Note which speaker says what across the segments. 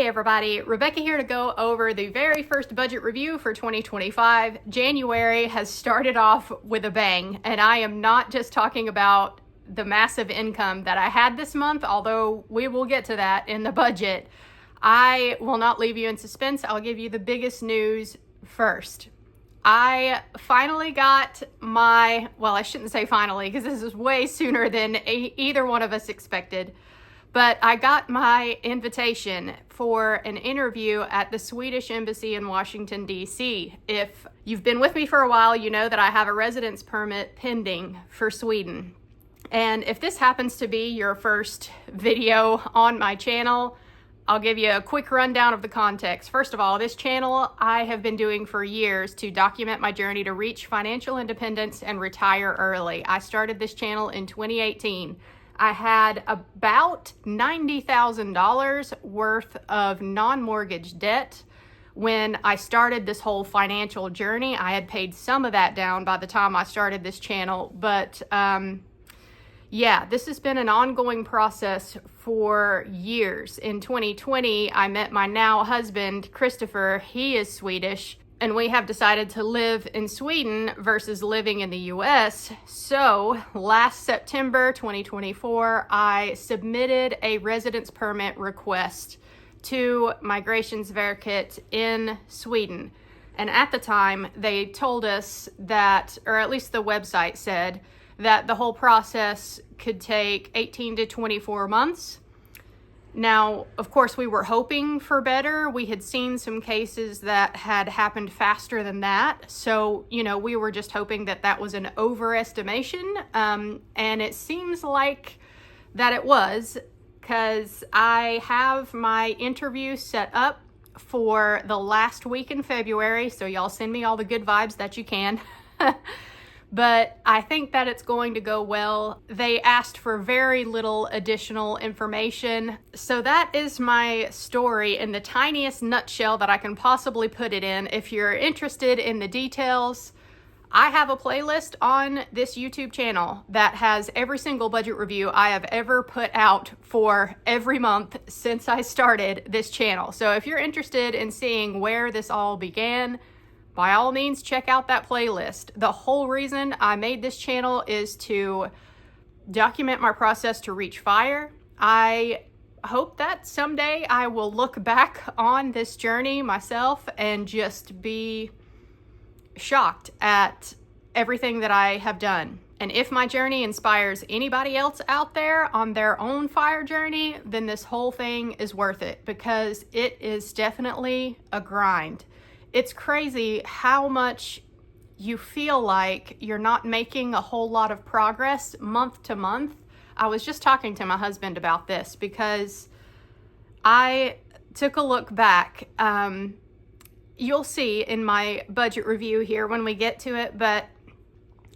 Speaker 1: Hey everybody, Rebecca here to go over the very first budget review for 2025. January has started off with a bang, and I am not just talking about the massive income that I had this month, although we will get to that in the budget. I will not leave you in suspense. I'll give you the biggest news first. I finally got I shouldn't say finally because this is way sooner than either one of us expected. But I got my invitation for an interview at the Swedish Embassy in Washington, D.C. If you've been with me for a while, you know that I have a residence permit pending for Sweden. And if this happens to be your first video on my channel, I'll give you a quick rundown of the context. First of all, this channel I have been doing for years to document my journey to reach financial independence and retire early. I started this channel in 2018. I had about $90,000 worth of non-mortgage debt when I started this whole financial journey. I had paid some of that down by the time I started this channel, but this has been an ongoing process for years. In 2020, I met my now husband, Christopher. He is Swedish, and we have decided to live in Sweden versus living in the US. So last September 2024, I submitted a residence permit request to Migrationsverket in Sweden. And at the time, they told us that, or at least the website said, that the whole process could take 18 to 24 months. Now, of course, we were hoping for better. We had seen some cases that had happened faster than that. So, we were just hoping that that was an overestimation. And it seems like that it was, because I have my interview set up for the last week in February. So y'all send me all the good vibes that you can. But I think that it's going to go well. They asked for very little additional information. So that is my story in the tiniest nutshell that I can possibly put it in. If you're interested in the details, I have a playlist on this YouTube channel that has every single budget review I have ever put out for every month since I started this channel. So if you're interested in seeing where this all began, by all means, check out that playlist. The whole reason I made this channel is to document my process to reach FIRE. I hope that someday I will look back on this journey myself and just be shocked at everything that I have done. And if my journey inspires anybody else out there on their own FIRE journey, then this whole thing is worth it, because it is definitely a grind. It's crazy how much you feel like you're not making a whole lot of progress month to month. I was just talking to my husband about this because I took a look back. You'll see in my budget review here when we get to it, but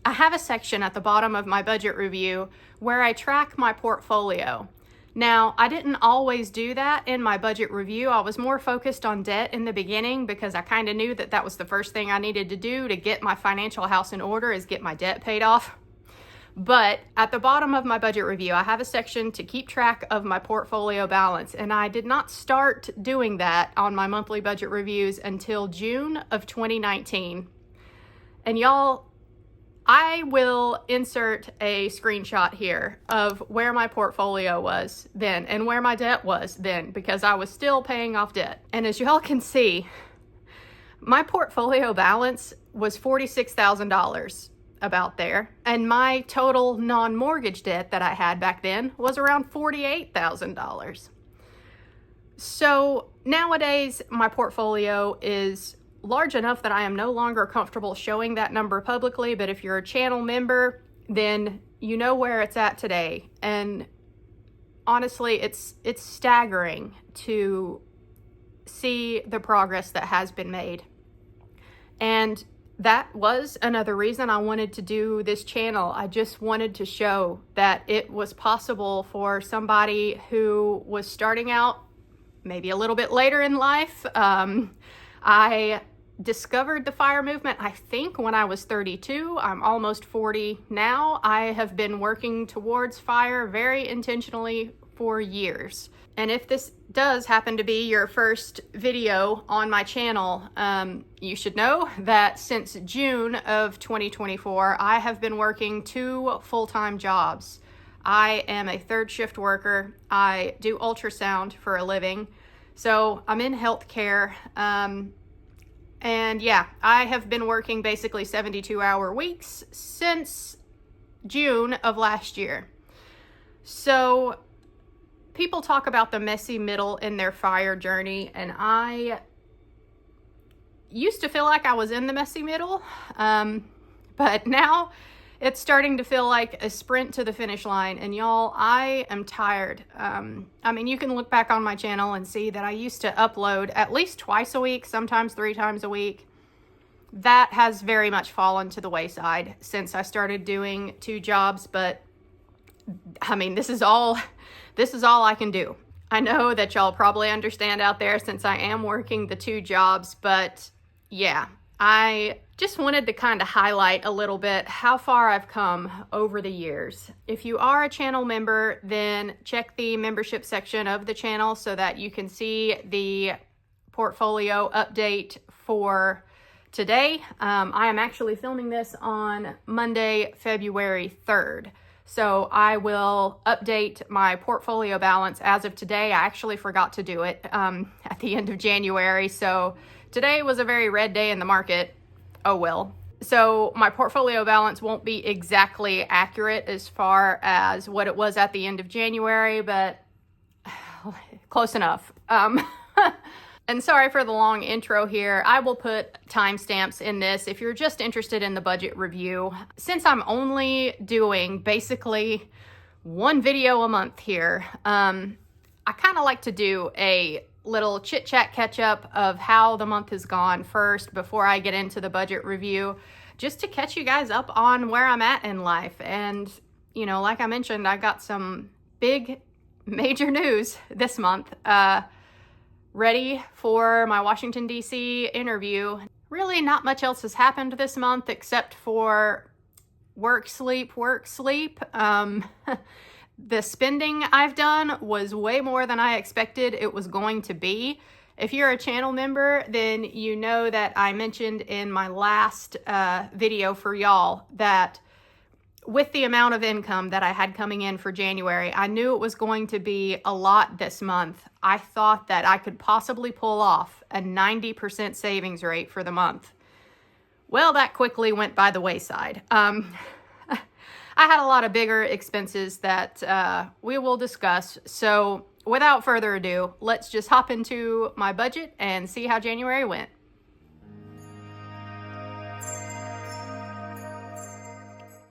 Speaker 1: I have a section at the bottom of my budget review where I track my portfolio. Now, I didn't always do that in my budget review. I was more focused on debt in the beginning because I kind of knew that that was the first thing I needed to do to get my financial house in order, is get my debt paid off. But at the bottom of my budget review, I have a section to keep track of my portfolio balance. And I did not start doing that on my monthly budget reviews until June of 2019. And y'all, I will insert a screenshot here of where my portfolio was then and where my debt was then, because I was still paying off debt. And as y'all can see, my portfolio balance was $46,000 about there. And my total non-mortgage debt that I had back then was around $48,000. So nowadays, my portfolio is large enough that I am no longer comfortable showing that number publicly, but if you're a channel member, then you know where it's at today. And honestly, it's staggering to see the progress that has been made. And that was another reason I wanted to do this channel. I just wanted to show that it was possible for somebody who was starting out maybe a little bit later in life. I discovered the FIRE movement, I think, when I was 32. I'm almost 40 now. I have been working towards FIRE very intentionally for years. And if this does happen to be your first video on my channel, you should know that since June of 2024, I have been working 2 full-time jobs. I am a third shift worker. I do ultrasound for a living. So I'm in healthcare. And yeah, I have been working basically 72-hour weeks since June of last year. So people talk about the messy middle in their FIRE journey, and I used to feel like I was in the messy middle, but now it's starting to feel like a sprint to the finish line. And y'all, I am tired. I mean, you can look back on my channel and see that I used to upload at least twice a week, sometimes 3 times a week. That has very much fallen to the wayside since I started doing 2 jobs, but I mean, this is all I can do. I know that y'all probably understand out there since I am working the 2 jobs, but yeah, I just wanted to kind of highlight a little bit how far I've come over the years. If you are a channel member, then check the membership section of the channel so that you can see the portfolio update for today. I am actually filming this on Monday, February 3rd. So I will update my portfolio balance as of today. I actually forgot to do it at the end of January. So today was a very red day in the market. Oh well. So my portfolio balance won't be exactly accurate as far as what it was at the end of January, but close enough. And sorry for the long intro here. I will put timestamps in this if you're just interested in the budget review. Since I'm only doing basically 1 video a month here, I kind of like to do a little chit-chat catch-up of how the month has gone first before I get into the budget review, just to catch you guys up on where I'm at in life. And, you know, like I mentioned, I got some big, major news this month. Ready for my Washington, D.C. interview. Really not much else has happened this month except for work, sleep, work, sleep. The spending I've done was way more than I expected it was going to be. If you're a channel member, then you know that I mentioned in my last video for y'all that with the amount of income that I had coming in for January, I knew it was going to be a lot this month. I thought that I could possibly pull off a 90% savings rate for the month. Well, that quickly went by the wayside. I had a lot of bigger expenses that we will discuss. So without further ado, let's just hop into my budget and see how January went.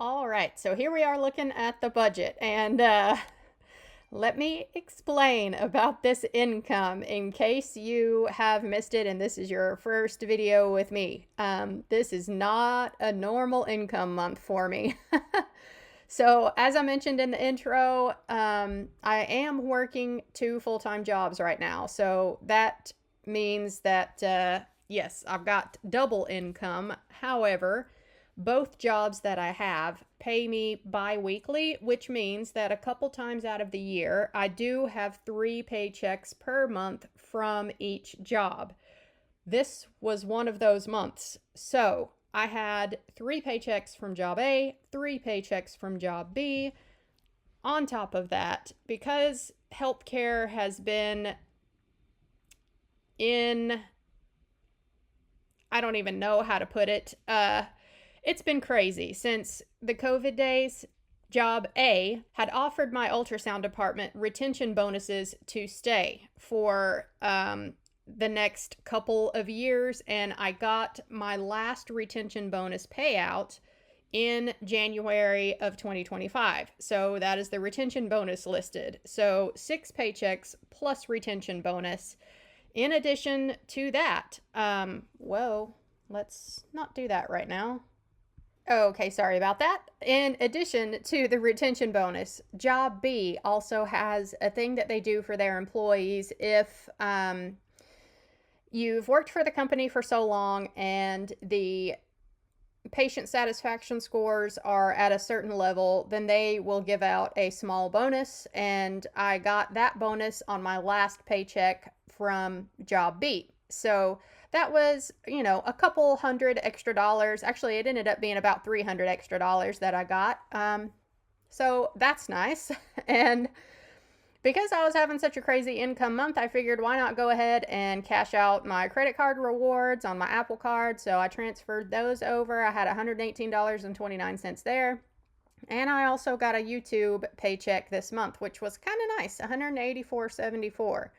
Speaker 1: All right, so here we are looking at the budget, and let me explain about this income in case you have missed it and this is your first video with me. This is not a normal income month for me. So as I mentioned in the intro, I am working 2 full-time jobs right now. So that means that, yes, I've got double income. However, both jobs that I have pay me bi-weekly, which means that a couple times out of the year, I do have 3 paychecks per month from each job. This was one of those months. So I had 3 paychecks from job A, 3 paychecks from job B. On top of that, because healthcare has been in, I don't even know how to put it, it's been crazy. Since the COVID days, job A had offered my ultrasound department retention bonuses to stay for the next couple of years, and I got my last retention bonus payout in January of 2025. So that is the retention bonus listed. So 6 paychecks plus retention bonus. In addition to that, whoa, let's not do that right now. Okay, sorry about that. In addition to the retention bonus, job B also has a thing that they do for their employees if you've worked for the company for so long and the patient satisfaction scores are at a certain level, then they will give out a small bonus. And I got that bonus on my last paycheck from Job B. So that was, a couple hundred extra dollars. Actually, it ended up being about $300 extra that I got. So that's nice. And because I was having such a crazy income month, I figured why not go ahead and cash out my credit card rewards on my Apple Card. So I transferred those over. I had $118.29 there. And I also got a YouTube paycheck this month, which was kind of nice, $184.74.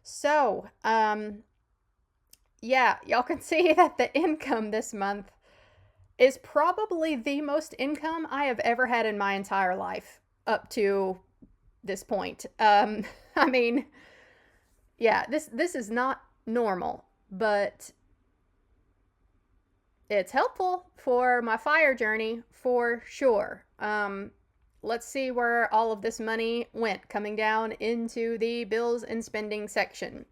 Speaker 1: So, yeah, y'all can see that the income this month is probably the most income I have ever had in my entire life up to this point. I mean, yeah, this is not normal, but it's helpful for my fire journey for sure. Let's see where all of this money went, coming down into the bills and spending section.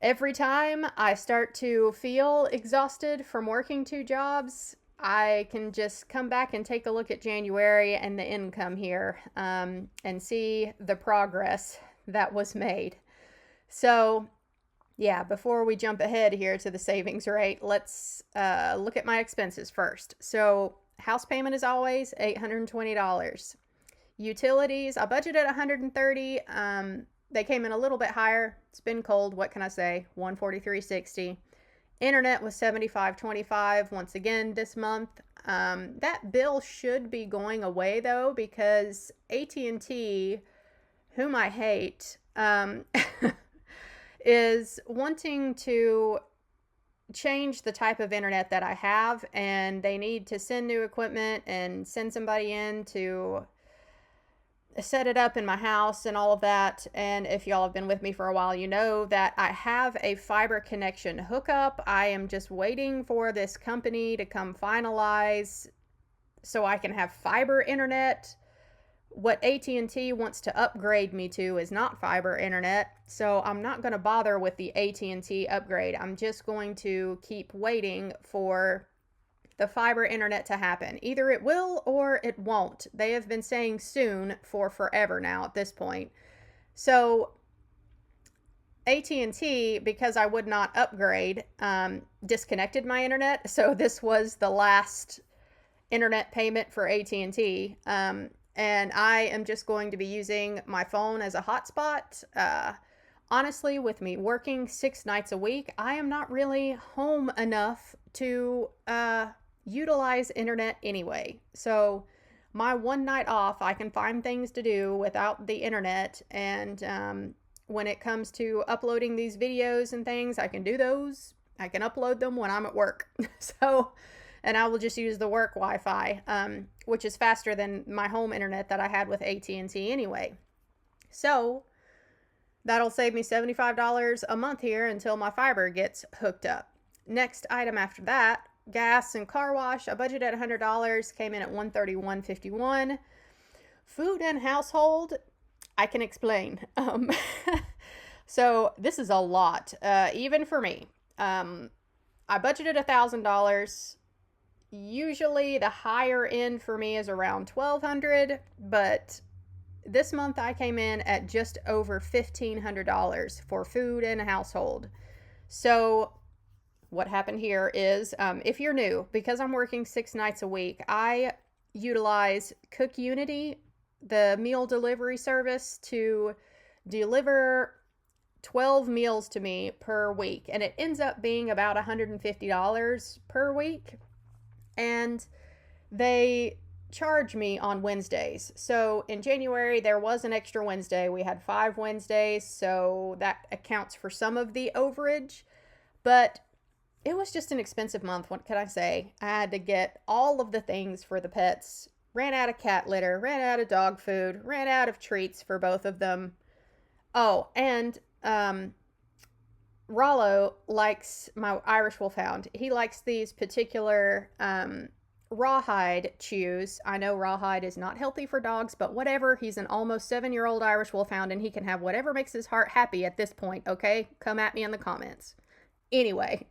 Speaker 1: Every time I start to feel exhausted from working 2 jobs, I can just come back and take a look at January and the income here, and see the progress that was made. So, yeah, before we jump ahead here to the savings rate, let's look at my expenses first. So, house payment is always $820. Utilities, I budgeted $130. They came in a little bit higher. It's been cold. What can I say? $143.60. Internet was $75.25 once again this month. That bill should be going away though, because AT&T, whom I hate, is wanting to change the type of internet that I have, and they need to send new equipment and send somebody in to set it up in my house and all of that. And if y'all have been with me for a while, you know that I have a fiber connection hookup. I am just waiting for this company to come finalize so I can have fiber internet. What AT&T wants to upgrade me to is not fiber internet, so I'm not going to bother with the AT&T upgrade. I'm just going to keep waiting for the fiber internet to happen. Either it will or it won't. They have been saying soon for forever now at this point. So AT&T, because I would not upgrade, disconnected my internet. So this was the last internet payment for AT&T. And I am just going to be using my phone as a hotspot. Honestly, with me working 6 nights a week, I am not really home enough to utilize internet anyway. So my one night off, I can find things to do without the internet. And when it comes to uploading these videos and things, I can do those. I can upload them when I'm at work. So, and I will just use the work Wi-Fi, which is faster than my home internet that I had with AT&T anyway. So that'll save me $75 a month here until my fiber gets hooked up. Next item after that, gas and car wash. I budgeted $100, came in at $131.51. Food and household, I can explain. So this is a lot, even for me. I budgeted $1,000. Usually the higher end for me is around $1,200, but this month I came in at just over $1,500 for food and household. So what happened here is, if you're new, because I'm working 6 nights a week, I utilize Cook Unity, the meal delivery service, to deliver 12 meals to me per week. And it ends up being about $150 per week. And they charge me on Wednesdays. So in January, there was an extra Wednesday. We had 5 Wednesdays, so that accounts for some of the overage. But it was just an expensive month. What can I say? I had to get all of the things for the pets. Ran out of cat litter, ran out of dog food, ran out of treats for both of them. Oh, and Rollo likes, my Irish Wolfhound, he likes these particular rawhide chews. I know rawhide is not healthy for dogs, but whatever. He's an almost 7-year-old Irish Wolfhound, and he can have whatever makes his heart happy at this point, okay? Come at me in the comments. Anyway,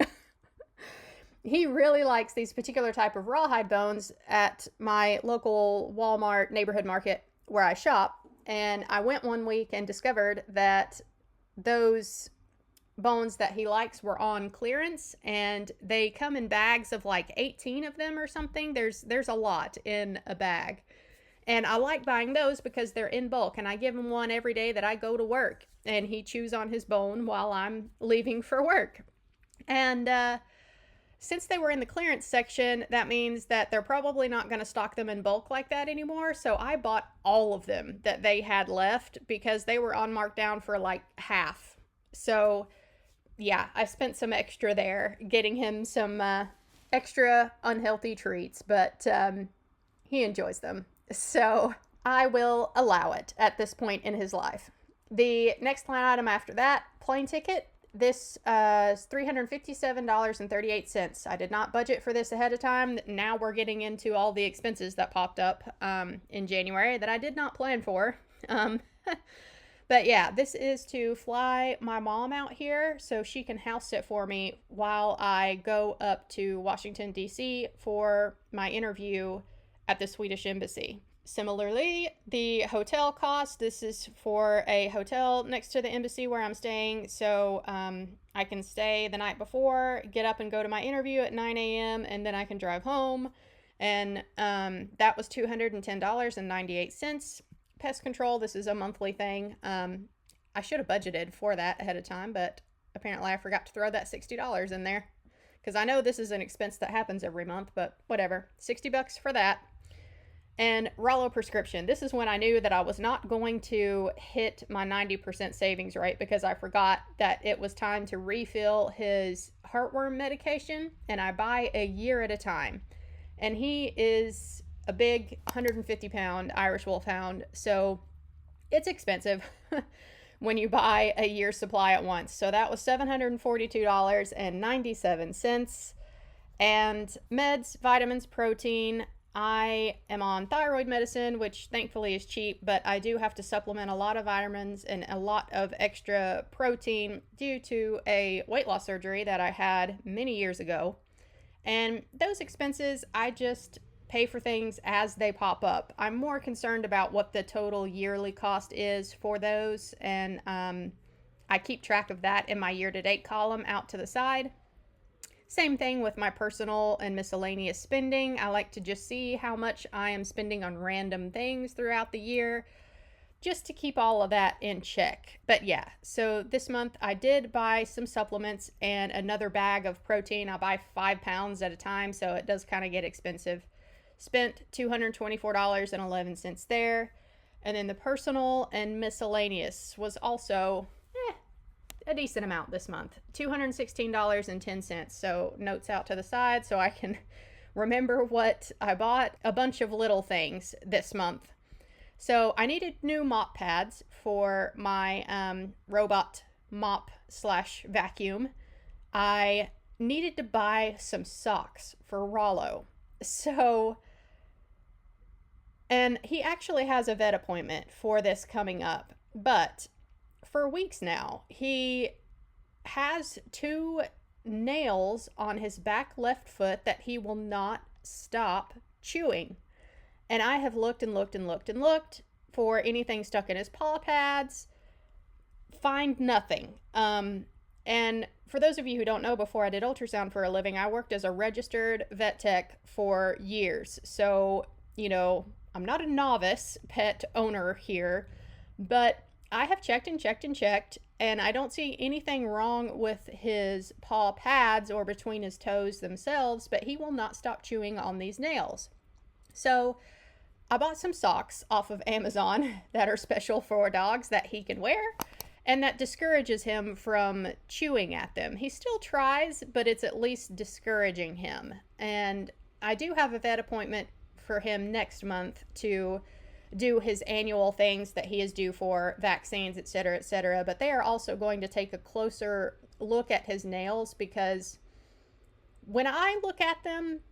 Speaker 1: he really likes these particular type of rawhide bones at my local Walmart neighborhood market where I shop. And I went one week and discovered that those bones that he likes were on clearance, and they come in bags of like 18 of them or something. There's a lot in a bag. And I like buying those because they're in bulk, and I give him one every day that I go to work, and he chews on his bone while I'm leaving for work. And since they were in the clearance section, that means that they're probably not going to stock them in bulk like that anymore. So I bought all of them that they had left because they were on markdown for like half. So yeah, I spent some extra there getting him some extra unhealthy treats, but he enjoys them. So I will allow it at this point in his life. The next line item after that, plane ticket. This is $357.38. I did not budget for this ahead of time. Now we're getting into all the expenses that popped up in January that I did not plan for. But yeah, this is to fly my mom out here so she can house sit for me while I go up to Washington, D.C. for my interview at the Swedish Embassy. Similarly, the hotel cost, this is for a hotel next to the embassy where I'm staying, so I can stay the night before, get up and go to my interview at 9 a.m., and then I can drive home, and that was $210.98. Pest control, this is a monthly thing. I should have budgeted for that ahead of time, but apparently I forgot to throw that $60 in there, because I know this is an expense that happens every month, but whatever, $60 for that. And Rollo prescription. This is when I knew that I was not going to hit my 90% savings rate because I forgot that it was time to refill his heartworm medication, and I buy a year at a time. And he is a big 150-pound Irish Wolfhound, so it's expensive when you buy a year's supply at once. So that was $742.97. And meds, vitamins, protein. I am on thyroid medicine, which thankfully is cheap, but I do have to supplement a lot of vitamins and a lot of extra protein due to a weight loss surgery that I had many years ago. And those expenses, I just pay for things as they pop up. I'm more concerned about what the total yearly cost is for those, and I keep track of that in my year-to-date column out to the side. Same thing with my personal and miscellaneous spending. I like to just see how much I am spending on random things throughout the year, just to keep all of that in check. But yeah, so this month I did buy some supplements and another bag of protein. I buy 5 pounds at a time, so it does kind of get expensive. Spent $224.11 there. And then the personal and miscellaneous was also a decent amount this month, $216.10. So notes out to the side so I can remember what I bought. A bunch of little things this month. So I needed new mop pads for my robot mop / vacuum. I needed to buy some socks for Rollo. So, and he actually has a vet appointment for this coming up, but for weeks now, he has 2 nails on his back left foot that he will not stop chewing. And I have looked and looked and looked and looked for anything stuck in his paw pads. Find nothing. And for those of you who don't know, before I did ultrasound for a living, I worked as a registered vet tech for years. So, you know, I'm not a novice pet owner here, but I have checked and checked and checked, and I don't see anything wrong with his paw pads or between his toes themselves, but he will not stop chewing on these nails. So I bought some socks off of Amazon that are special for dogs that he can wear, and that discourages him from chewing at them. He still tries, but it's at least discouraging him. And I do have a vet appointment for him next month to do his annual things that he is due for, vaccines, etc., but they are also going to take a closer look at his nails, because when I look at them,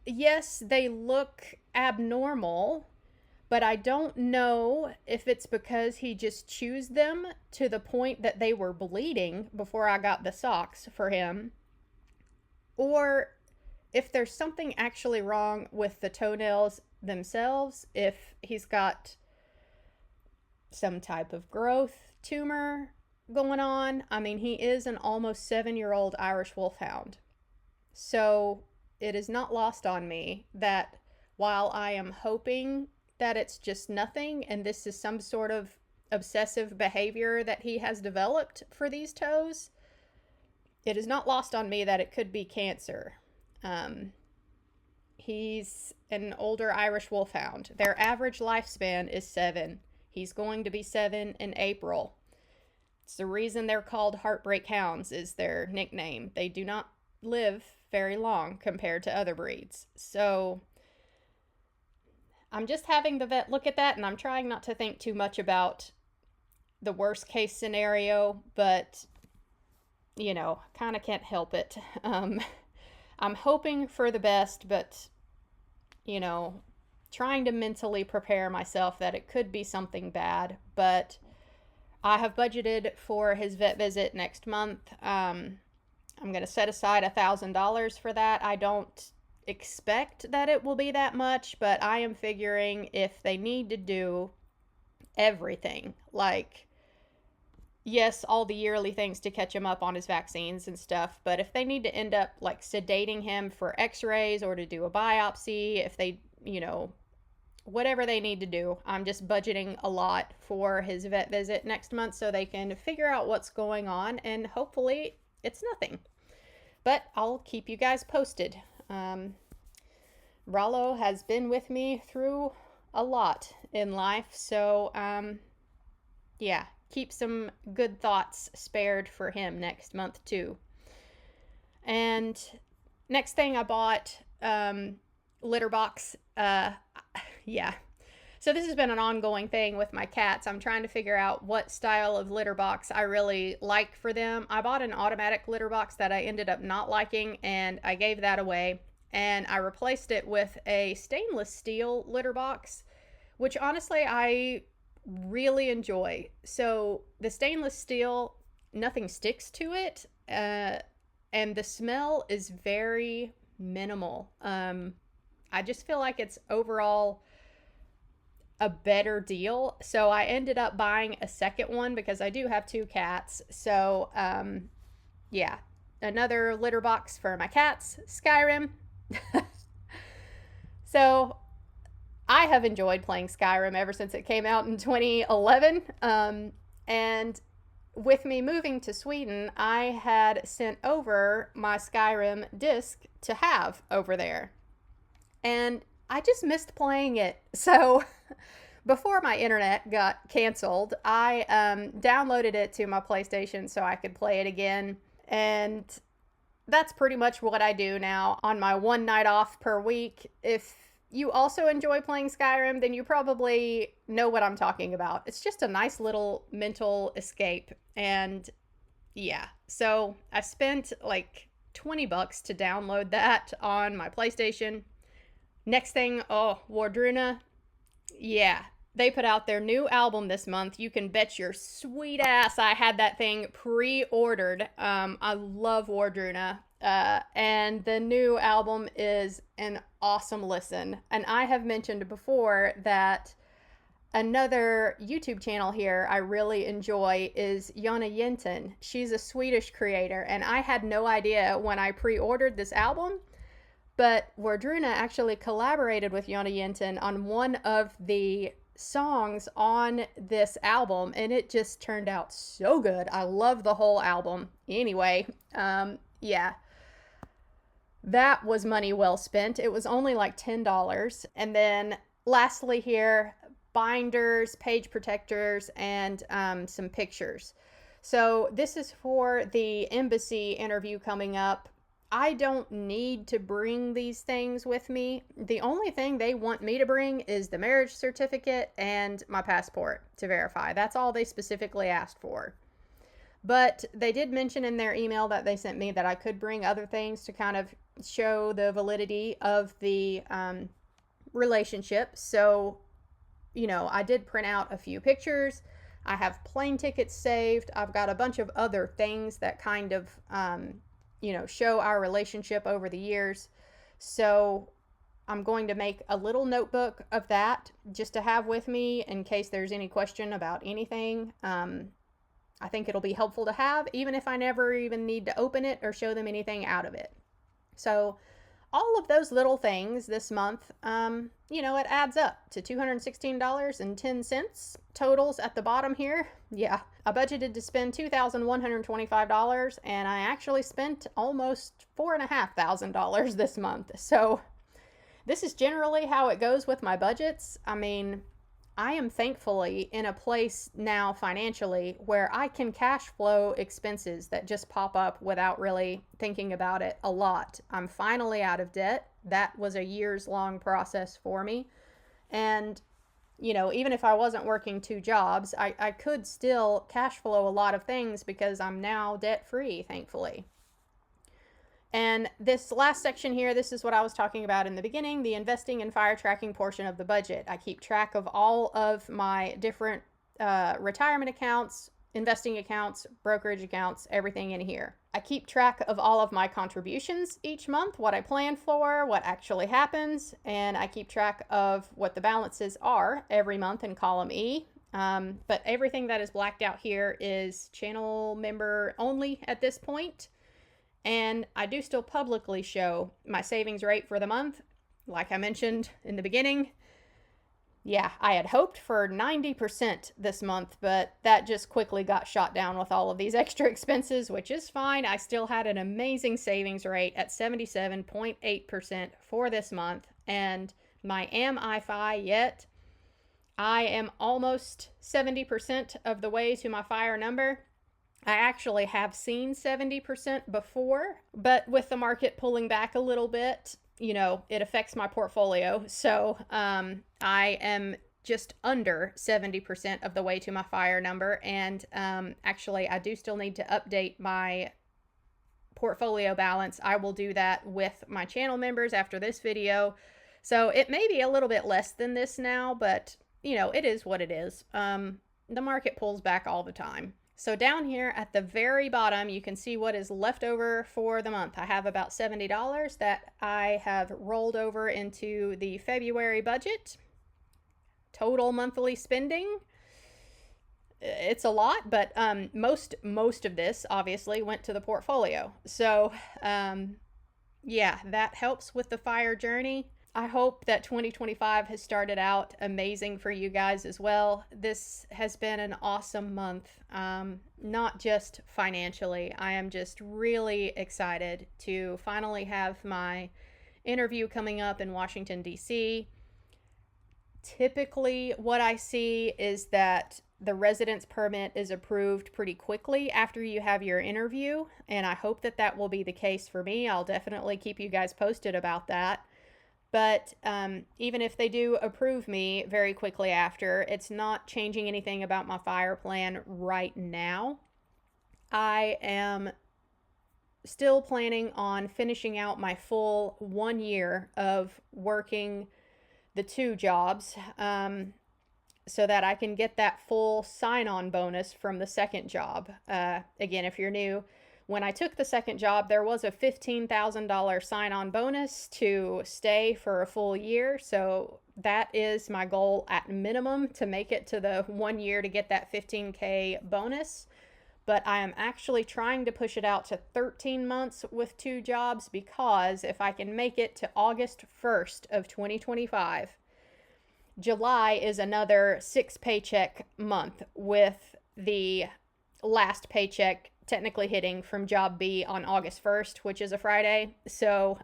Speaker 1: yes, they look abnormal, but I don't know if it's because he just chews them to the point that they were bleeding before I got the socks for him, or if there's something actually wrong with the toenails themselves, if he's got some type of growth tumor going on. I mean, he is an almost 7-year-old Irish Wolfhound. So it is not lost on me that while I am hoping that it's just nothing and this is some sort of obsessive behavior that he has developed for these toes, it is not lost on me that it could be cancer. He's an older Irish Wolfhound. Their average lifespan is 7. He's going to be 7 in April. It's the reason they're called Heartbreak Hounds, is their nickname. They do not live very long compared to other breeds. So I'm just having the vet look at that, and I'm trying not to think too much about the worst case scenario, but you know, kind of can't help it. I'm hoping for the best, but you know, trying to mentally prepare myself that it could be something bad. But I have budgeted for his vet visit next month. I'm going to set aside $1,000 for that. I don't expect that it will be that much, but I am figuring if they need to do everything, like, yes, all the yearly things to catch him up on his vaccines and stuff, but if they need to end up like sedating him for x-rays or to do a biopsy, if they, you know, whatever they need to do, I'm just budgeting a lot for his vet visit next month so they can figure out what's going on, and hopefully it's nothing. But I'll keep you guys posted. Rollo has been with me through a lot in life, so yeah, keep some good thoughts spared for him next month too. And next thing I bought, litter box. Yeah. So this has been an ongoing thing with my cats. I'm trying to figure out what style of litter box I really like for them. I bought an automatic litter box that I ended up not liking, and I gave that away. And I replaced it with a stainless steel litter box, which honestly I really enjoy. So the stainless steel, nothing sticks to it, and the smell is very minimal. I just feel like it's overall a better deal. So I ended up buying a second one because I do have 2 cats. So yeah, another litter box for my cats, Skyrim. So I have enjoyed playing Skyrim ever since it came out in 2011. And with me moving to Sweden, I had sent over my Skyrim disc to have over there. And I just missed playing it. So before my internet got canceled, I downloaded it to my PlayStation so I could play it again. And that's pretty much what I do now on my one night off per week. If you also enjoy playing Skyrim, then you probably know what I'm talking about. It's just a nice little mental escape. And yeah, so I spent like $20 to download that on my PlayStation. Next thing, Wardruna. Yeah, they put out their new album this month. You can bet your sweet ass I had that thing pre-ordered. I love Wardruna. And the new album is an awesome listen. And I have mentioned before that another YouTube channel here I really enjoy is Jonna Jensen. She's a Swedish creator, and I had no idea when I pre-ordered this album, but Wardruna actually collaborated with Jonna Jensen on one of the songs on this album, and it just turned out so good. I love the whole album. Anyway, yeah, that was money well spent. It was only like $10. And then lastly here, binders, page protectors, and some pictures. So this is for the embassy interview coming up. I don't need to bring these things with me. The only thing they want me to bring is the marriage certificate and my passport to verify. That's all they specifically asked for. But they did mention in their email that they sent me that I could bring other things to kind of show the validity of the relationship. So, you know, I did print out a few pictures. I have plane tickets saved. I've got a bunch of other things that kind of show our relationship over the years. So I'm going to make a little notebook of that just to have with me in case there's any question about anything. I think it'll be helpful to have, even if I never even need to open it or show them anything out of it. So all of those little things this month, it adds up to $216.10. Totals at the bottom here. Yeah, I budgeted to spend $2,125, and I actually spent almost $4,500 this month. So this is generally how it goes with my budgets. I mean, I am thankfully in a place now financially where I can cash flow expenses that just pop up without really thinking about it a lot. I'm finally out of debt. That was a years-long process for me. And, even if I wasn't working 2 jobs, I could still cash flow a lot of things because I'm now debt-free, thankfully. And this last section here, this is what I was talking about in the beginning, the investing and fire tracking portion of the budget. I keep track of all of my different retirement accounts, investing accounts, brokerage accounts, everything in here. I keep track of all of my contributions each month, what I plan for, what actually happens, and I keep track of what the balances are every month in column E. But everything that is blacked out here is channel member only at this point. And I do still publicly show my savings rate for the month. Like I mentioned in the beginning, yeah, I had hoped for 90% this month, but that just quickly got shot down with all of these extra expenses, which is fine. I still had an amazing savings rate at 77.8% for this month. And my MFI yet, I am almost 70% of the way to my fire number. I actually have seen 70% before, but with the market pulling back a little bit, it affects my portfolio. So I am just under 70% of the way to my fire number. And actually, I do still need to update my portfolio balance. I will do that with my channel members after this video. So it may be a little bit less than this now, but, it is what it is. The market pulls back all the time. So down here at the very bottom, you can see what is left over for the month. I have about $70 that I have rolled over into the February budget. Total monthly spending, it's a lot, but most of this obviously went to the portfolio. So yeah, that helps with the fire journey. I hope that 2025 has started out amazing for you guys as well. This has been an awesome month, not just financially. I am just really excited to finally have my interview coming up in Washington, D.C. Typically, what I see is that the residence permit is approved pretty quickly after you have your interview, and I hope that that will be the case for me. I'll definitely keep you guys posted about that. But even if they do approve me very quickly after, it's not changing anything about my fire plan right now. I am still planning on finishing out my full 1 year of working the 2 jobs so that I can get that full sign-on bonus from the second job. Again, if you're new, when I took the second job, there was a $15,000 sign-on bonus to stay for a full year. So that is my goal at minimum, to make it to the 1 year to get that $15K bonus. But I am actually trying to push it out to 13 months with 2 jobs, because if I can make it to August 1st of 2025, July is another 6 paycheck month, with the last paycheck technically hitting from job B on August 1st, which is a Friday. So,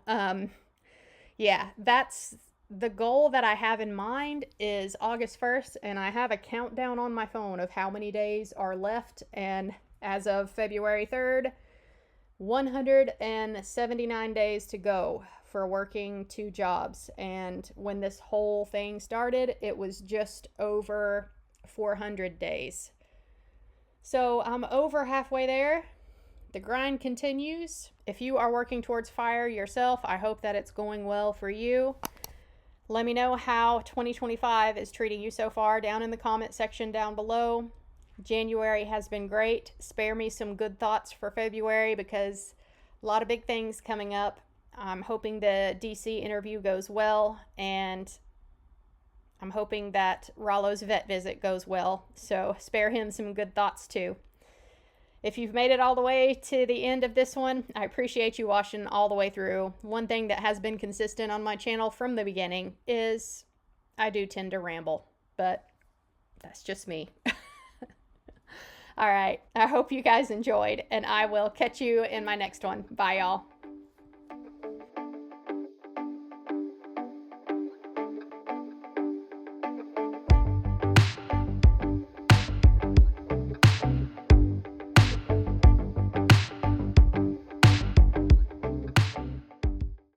Speaker 1: yeah, that's the goal that I have in mind, is August 1st, and I have a countdown on my phone of how many days are left, and as of February 3rd, 179 days to go for working 2 jobs. And when this whole thing started, it was just over 400 days. So I'm over halfway there. The grind continues. If you are working towards fire yourself, I hope that it's going well for you. Let me know how 2025 is treating you so far down in the comment section down below. January has been great. Spare me some good thoughts for February, because A lot of big things coming up. I'm hoping the DC interview goes well, and I'm hoping that Rollo's vet visit goes well. So spare him some good thoughts too. If you've made it all the way to the end of this one, I appreciate you watching all the way through. One thing that has been consistent on my channel from the beginning is I do tend to ramble, but that's just me. All right, I hope you guys enjoyed, and I will catch you in my next one. Bye, y'all.